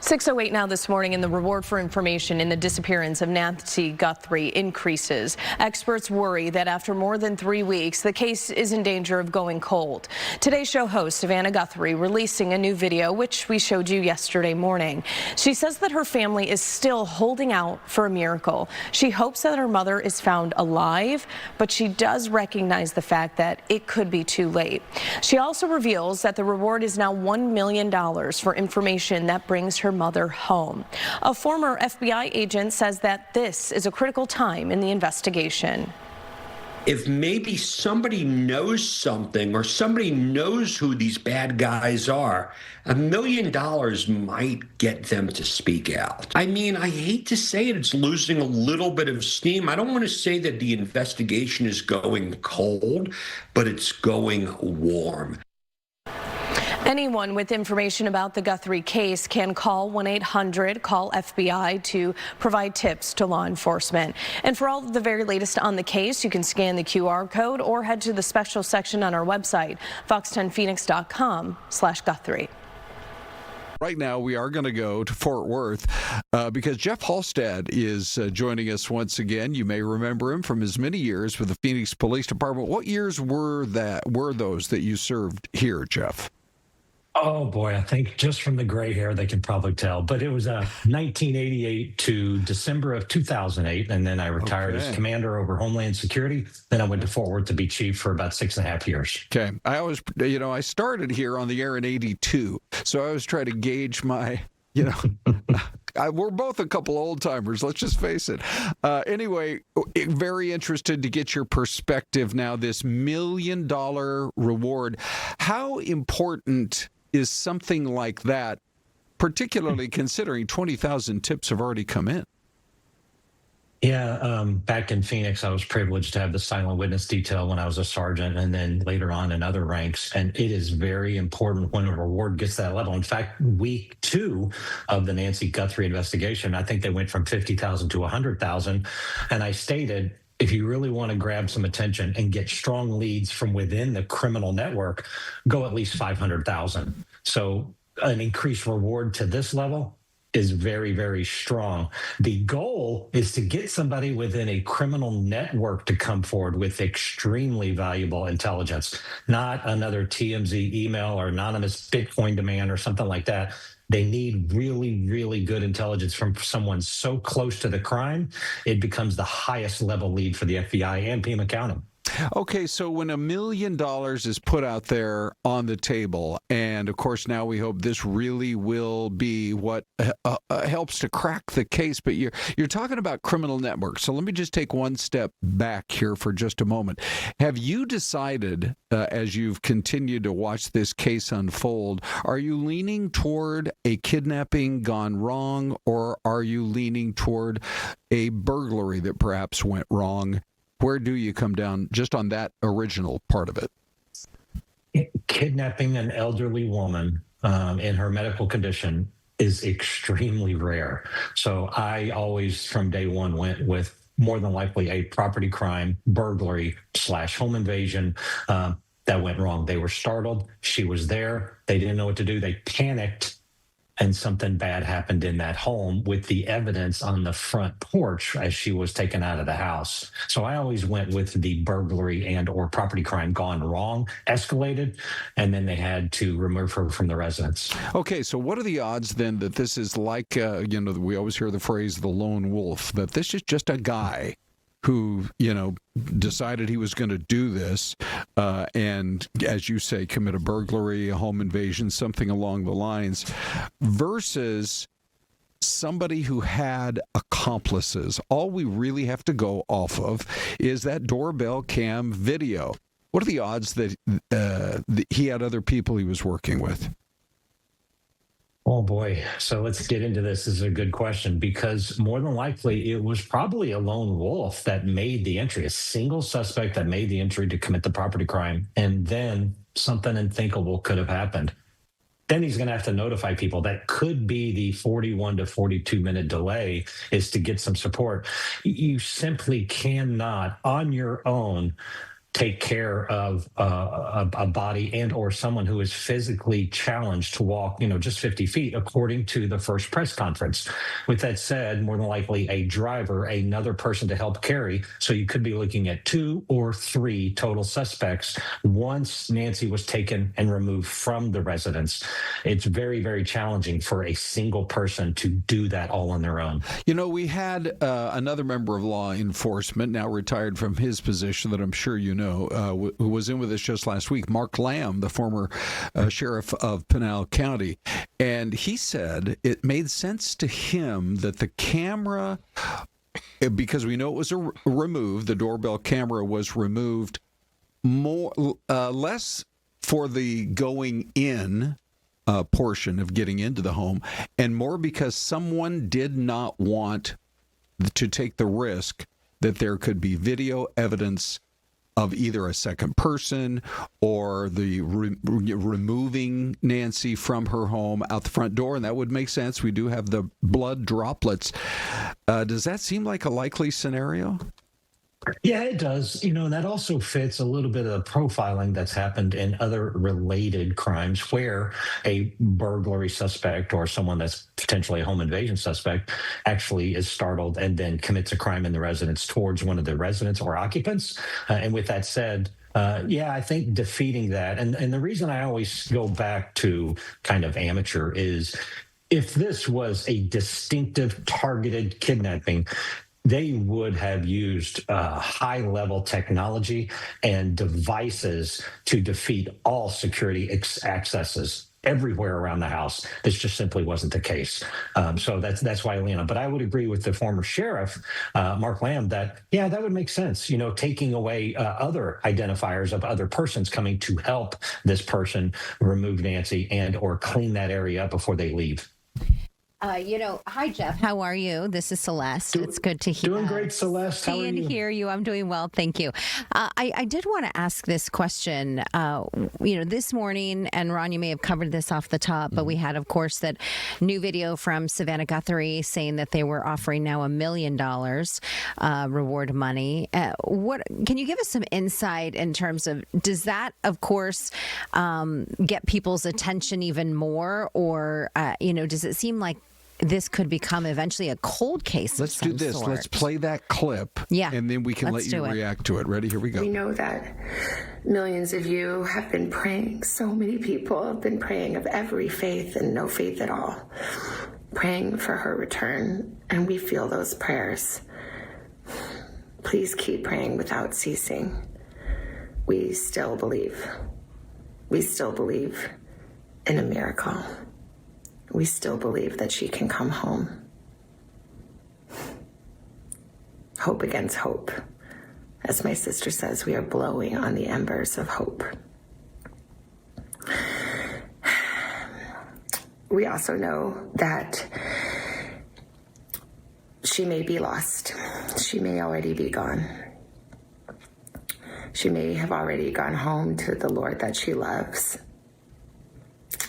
6:08 now this morning, and the reward for information in the disappearance of Nancy Guthrie increases. Experts worry that after more than 3 weeks, the case is in danger of going cold. Today's show host, Savannah Guthrie, releasing a new video, which we showed you yesterday morning. She says that her family is still holding out for a miracle. She hopes that her mother is found alive, but she does recognize the fact that it could be too late. She also reveals that the reward is now $1 million for information that brings her mother home. A former FBI agent says that this is a critical time in the investigation. If maybe somebody knows something or somebody knows who these bad guys are, $1 million might get them to speak out. I mean, I hate to say it, it's losing a little bit of steam. I don't want to say that the investigation is going cold, but it's going warm. Anyone with information about the Guthrie case can call 1-800-CALL-FBI to provide tips to law enforcement. And for all of the very latest on the case, you can scan the QR code or head to the special section on our website, fox10phoenix.com/Guthrie. Right now, we are going to go to Fort Worth because Jeff Halstead is joining us once again. You may remember him from his many years with the Phoenix Police Department. What years were those that you served here, Jeff? Oh boy, I think just from the gray hair they can probably tell. But it was 1988 to December of 2008, and then I retired as commander over Homeland Security. Then I went to Fort Worth to be chief for about 6.5 years. Okay, I started here on the air in '82, so I was trying to gauge my, we're both a couple old timers. Let's just face it. Anyway, very interested to get your perspective now. This $1 million reward, how important is something like that, particularly considering 20,000 tips have already come in? Yeah, back in Phoenix, I was privileged to have the silent witness detail when I was a sergeant, and then later on in other ranks. And it is very important when a reward gets that level. In fact, week 2 of the Nancy Guthrie investigation, I think they went from 50,000 to 100,000. And I stated, if you really want to grab some attention and get strong leads from within the criminal network, go at least 500,000. So an increased reward to this level is very, very strong. The goal is to get somebody within a criminal network to come forward with extremely valuable intelligence, not another TMZ email or anonymous Bitcoin demand or something like that. They need really, really good intelligence from someone so close to the crime, it becomes the highest level lead for the FBI and Pima County. Okay, so when $1 million is put out there on the table, and of course now we hope this really will be what helps to crack the case, but you're talking about criminal networks. So let me just take one step back here for just a moment. Have you decided, as you've continued to watch this case unfold, are you leaning toward a kidnapping gone wrong, or are you leaning toward a burglary that perhaps went wrong? Where do you come down just on that original part of it? Kidnapping an elderly woman in her medical condition is extremely rare. So I always, from day one, went with more than likely a property crime, burglary / home invasion that went wrong. They were startled. She was there. They didn't know what to do. They panicked. And something bad happened in that home with the evidence on the front porch as she was taken out of the house. So I always went with the burglary and or property crime gone wrong, escalated, and then they had to remove her from the residence. Okay, so what are the odds then that this is like, we always hear the phrase the lone wolf, that this is just a guy who, decided he was going to do this and, as you say, commit a burglary, a home invasion, something along the lines, versus somebody who had accomplices. All we really have to go off of is that doorbell cam video. What are the odds that he had other people he was working with? Oh boy. So let's get into this. This is a good question, because more than likely it was probably a lone wolf that made the entry, a single suspect that made the entry to commit the property crime. And then something unthinkable could have happened. Then he's going to have to notify people. That could be the 41 to 42 minute delay, is to get some support. You simply cannot on your own take care of a body and or someone who is physically challenged to walk, just 50 feet, according to the first press conference. With that said, more than likely a driver, another person to help carry. So you could be looking at 2 or 3 total suspects once Nancy was taken and removed from the residence. It's very, very challenging for a single person to do that all on their own. We had another member of law enforcement, now retired from his position, that I'm sure you know, who was in with us just last week, Mark Lamb, the former sheriff of Pinal County. And he said it made sense to him that the camera, because we know it was removed, the doorbell camera was removed, less for the going in portion of getting into the home, and more because someone did not want to take the risk that there could be video evidence of either a second person or the removing Nancy from her home out the front door, and that would make sense. We do have the blood droplets. Does that seem like a likely scenario? Yeah, it does. And that also fits a little bit of the profiling that's happened in other related crimes where a burglary suspect or someone that's potentially a home invasion suspect actually is startled and then commits a crime in the residence towards one of the residents or occupants. And with that said, I think defeating that, and the reason I always go back to kind of amateur is if this was a distinctive targeted kidnapping, they would have used high-level technology and devices to defeat all security accesses everywhere around the house. This just simply wasn't the case. So that's why I lean on. But I would agree with the former sheriff, Mark Lamb, that would make sense. Taking away other identifiers of other persons coming to help this person remove Nancy and or clean that area up before they leave. Hi, Jeff. How are you? This is Celeste. It's good to hear. Doing great, Celeste. How are you? See and hear you. I'm doing well. Thank you. I did want to ask this question. This morning, and Ron, you may have covered this off the top, but we had, of course, that new video from Savannah Guthrie saying that they were offering now $1 million reward money. Can you give us some insight in terms of, does that, of course, get people's attention even more, or does it seem like this could become eventually a cold case? Let's do this. Let's play that clip. Yeah. And then we can let you react to it. Ready? Here we go. We know that millions of you have been praying. So many people have been praying of every faith and no faith at all, praying for her return. And we feel those prayers. Please keep praying without ceasing. We still believe. We still believe in a miracle. We still believe that she can come home. Hope against hope. As my sister says, we are blowing on the embers of hope. We also know that she may be lost. She may already be gone. She may have already gone home to the Lord that she loves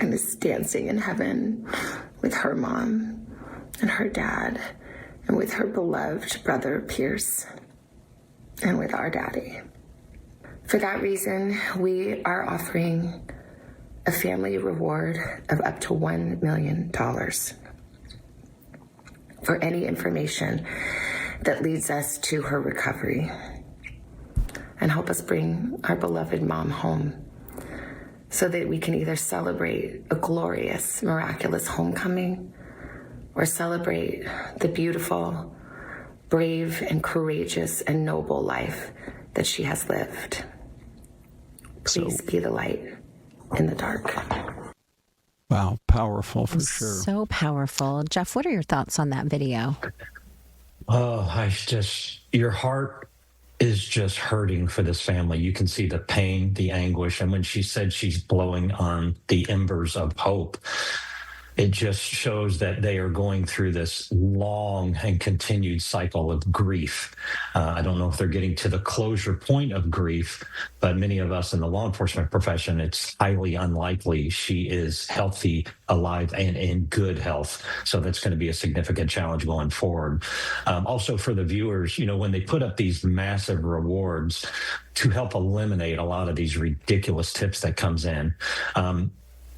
and is dancing in heaven with her mom and her dad and with her beloved brother Pierce and with our daddy. For that reason, we are offering a family reward of up to $1 million for any information that leads us to her recovery and help us bring our beloved mom home, so that we can either celebrate a glorious, miraculous homecoming or celebrate the beautiful, brave, and courageous and noble life that she has lived. Please be the light in the dark. Wow, powerful for sure. So powerful. Jeff, what are your thoughts on that video? Oh, your heart is just hurting for this family. You can see the pain, the anguish. And when she said she's blowing on the embers of hope, it just shows that they are going through this long and continued cycle of grief. I don't know if they're getting to the closure point of grief, but many of us in the law enforcement profession, it's highly unlikely she is healthy, alive, and in good health. So that's going to be a significant challenge going forward. Also for the viewers, when they put up these massive rewards to help eliminate a lot of these ridiculous tips that comes in,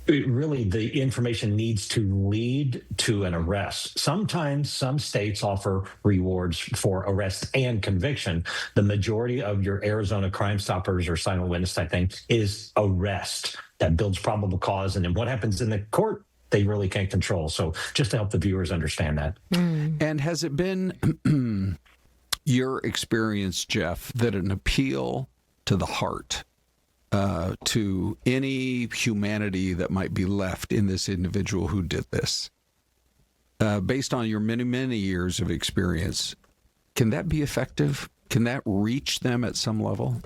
really, the information needs to lead to an arrest. Sometimes some states offer rewards for arrest and conviction. The majority of your Arizona Crime Stoppers or silent witness type thing is arrest. That builds probable cause. And then what happens in the court, they really can't control. So just to help the viewers understand that. And has it been your experience, Jeff, that an appeal to the heart, to any humanity that might be left in this individual who did this, based on your many, many years of experience, can that be effective? Can that reach them at some level?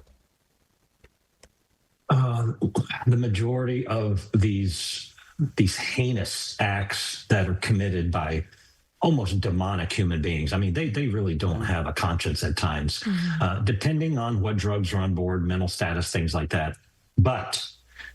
The majority of these heinous acts that are committed by almost demonic human beings. I mean, they really don't have a conscience at times, depending on what drugs are on board, mental status, things like that. But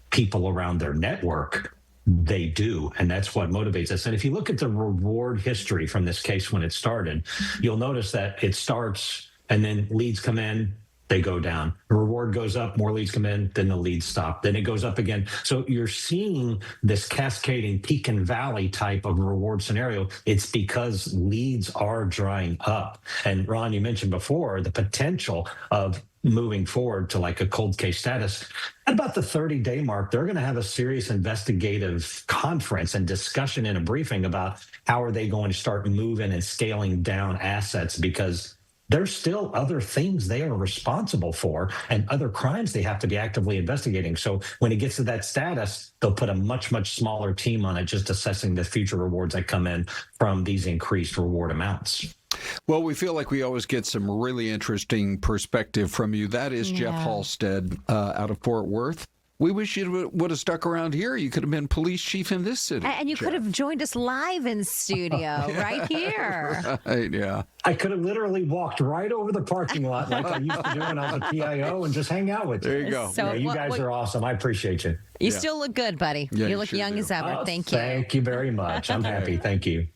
people around their network, they do. And that's what motivates us. And if you look at the reward history from this case when it started, you'll notice that it starts and then leads come in, they go down. The reward goes up, more leads come in, then the leads stop. Then it goes up again. So you're seeing this cascading peak and valley type of reward scenario. It's because leads are drying up. And Ron, you mentioned before the potential of moving forward to like a cold case status. At about the 30-day mark, they're going to have a serious investigative conference and discussion in a briefing about how are they going to start moving and scaling down assets, because there's still other things they are responsible for and other crimes they have to be actively investigating. So when it gets to that status, they'll put a much, much smaller team on it, just assessing the future rewards that come in from these increased reward amounts. Well, we feel like we always get some really interesting perspective from you. That is Jeff Halstead out of Fort Worth. We wish you would have stuck around here. You could have been police chief in this city. And you could have joined us live in studio right here. Right, yeah. I could have literally walked right over the parking lot like I used to do when I was a PIO and just hang out with you. There you go. So you guys are awesome. I appreciate you. You still look good, buddy. Yeah, you you look sure young do. as ever. Thank you. Thank you very much. I'm happy. Thank you.